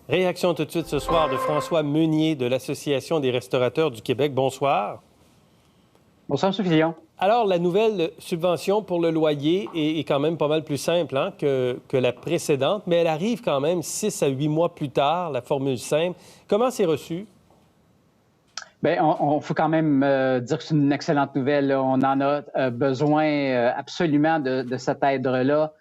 Réaction tout de suite ce soir de François Meunier de l'Association des restaurateurs du Québec. Bonsoir. Bonsoir, M. Fillon. Alors, la nouvelle subvention pour le loyer est quand même pas mal plus simple que la précédente, mais elle arrive quand même 6 à 8 mois plus tard, la formule simple. Comment c'est reçu? Bien, on faut quand même dire que c'est une excellente nouvelle. Là. On en a besoin absolument de cette aide-là.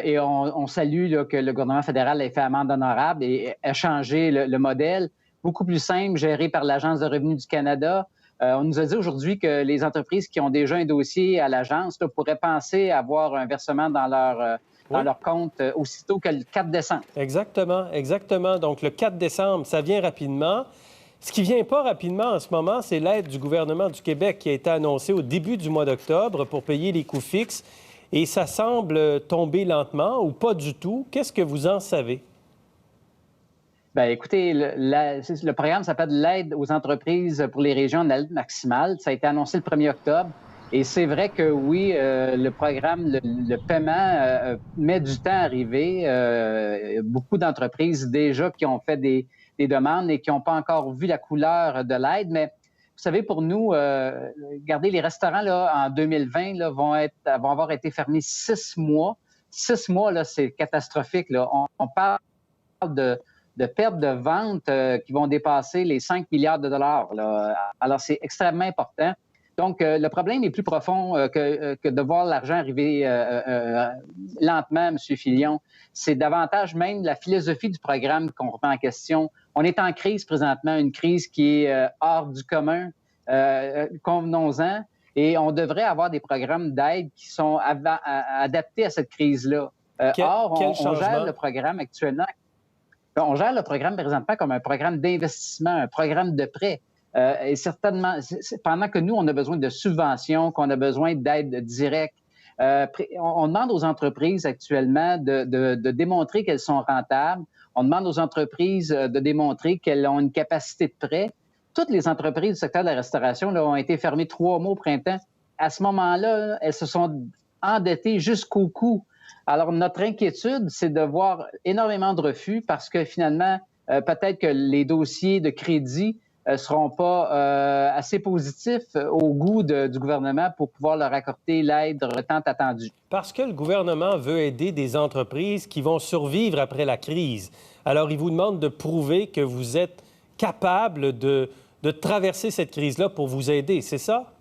Et on salue là, que le gouvernement fédéral ait fait amende honorable et ait changé le modèle, beaucoup plus simple, géré par l'Agence de revenus du Canada. On nous a dit aujourd'hui que les entreprises qui ont déjà un dossier à l'agence pourraient penser avoir un versement dans leur compte aussitôt que le 4 décembre. Exactement, exactement. Donc, le 4 décembre, ça vient rapidement. Ce qui ne vient pas rapidement en ce moment, c'est l'aide du gouvernement du Québec qui a été annoncée au début du mois d'octobre pour payer les coûts fixes. Et ça semble tomber lentement ou pas du tout. Qu'est-ce que vous en savez? Bien, écoutez, le programme s'appelle l'aide aux entreprises pour les régions de l'aide maximale. Ça a été annoncé le 1er octobre. Et c'est vrai que oui, le programme, le paiement met du temps à arriver. Il y a beaucoup d'entreprises déjà qui ont fait des demandes et qui n'ont pas encore vu la couleur de l'aide. Mais vous savez, pour nous, regardez, les restaurants là, en 2020 là, vont avoir été fermés 6 mois. 6 mois, là, c'est catastrophique. Là. On parle de pertes de vente qui vont dépasser les 5 milliards de dollars. Là. Alors, c'est extrêmement important. Donc, le problème est plus profond que de voir l'argent arriver lentement, M. Fillon. C'est davantage même la philosophie du programme qu'on remet en question. On est en crise présentement, une crise qui est hors du commun, convenons-en, et on devrait avoir des programmes d'aide qui sont adaptés à cette crise-là. Or, on gère le programme actuellement. On gère le programme présentement comme un programme d'investissement, un programme de prêt. Et certainement, pendant que nous, on a besoin de subventions, qu'on a besoin d'aide directe, on demande aux entreprises actuellement de démontrer qu'elles sont rentables. On demande aux entreprises de démontrer qu'elles ont une capacité de prêt. Toutes les entreprises du secteur de la restauration là, ont été fermées 3 mois au printemps. À ce moment-là, elles se sont endettées jusqu'au cou. Alors, notre inquiétude, c'est de voir énormément de refus parce que finalement, peut-être que les dossiers de crédit seront pas assez positifs au goût du gouvernement pour pouvoir leur accorder l'aide tant attendue. Parce que le gouvernement veut aider des entreprises qui vont survivre après la crise. Alors, il vous demande de prouver que vous êtes capable de traverser cette crise-là pour vous aider, c'est ça?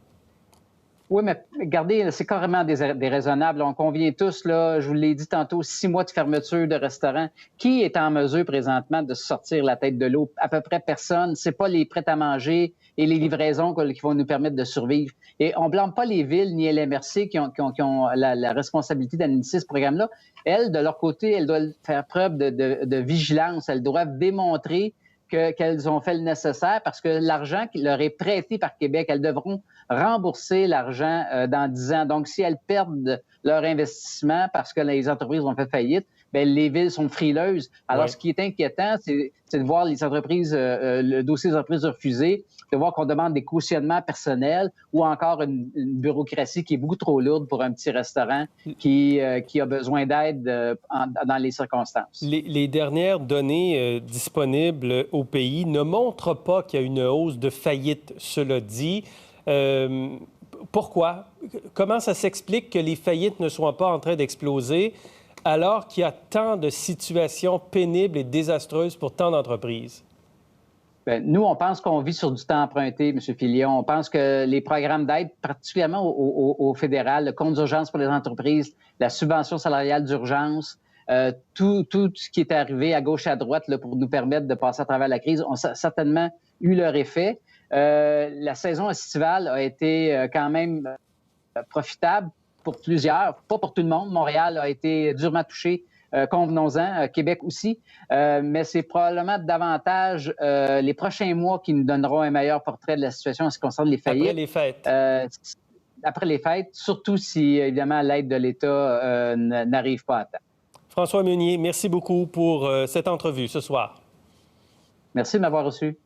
Oui, mais regardez, c'est carrément déraisonnable. On convient tous, là, je vous l'ai dit tantôt, 6 mois de fermeture de restaurants. Qui est en mesure présentement de sortir la tête de l'eau? À peu près personne. C'est pas les prêts à manger et les livraisons qui vont nous permettre de survivre. Et on ne blâme pas les villes ni LMRC qui ont la responsabilité d'administrer ce programme-là. Elles, de leur côté, elles doivent faire preuve de vigilance. Elles doivent démontrer qu'elles ont fait le nécessaire parce que l'argent qui leur est prêté par Québec, elles devront rembourser l'argent dans 10 ans. Donc, si elles perdent leur investissement parce que les entreprises ont fait faillite, bien, les villes sont frileuses. Alors, Ce qui est inquiétant, c'est de voir les entreprises, le dossier des entreprises refusé, de voir qu'on demande des cautionnements personnels ou encore une bureaucratie qui est beaucoup trop lourde pour un petit restaurant qui a besoin d'aide dans les circonstances. Les dernières données disponibles au pays ne montrent pas qu'il y a une hausse de faillite, cela dit. Pourquoi? Comment ça s'explique que les faillites ne soient pas en train d'exploser alors qu'il y a tant de situations pénibles et désastreuses pour tant d'entreprises? Bien, nous, on pense qu'on vit sur du temps emprunté, M. Fillon. On pense que les programmes d'aide, particulièrement au fédéral, le compte d'urgence pour les entreprises, la subvention salariale d'urgence, tout ce qui est arrivé à gauche et à droite là, pour nous permettre de passer à travers la crise ont certainement eu leur effet. La saison estivale a été quand même profitable pour plusieurs, pas pour tout le monde. Montréal a été durement touché, convenons-en, Québec aussi, mais c'est probablement davantage les prochains mois qui nous donneront un meilleur portrait de la situation en ce qui concerne les faillites. Après les fêtes. Après les fêtes, surtout si, évidemment, l'aide de l'État n'arrive pas à temps. François Meunier, merci beaucoup pour cette entrevue ce soir. Merci de m'avoir reçu.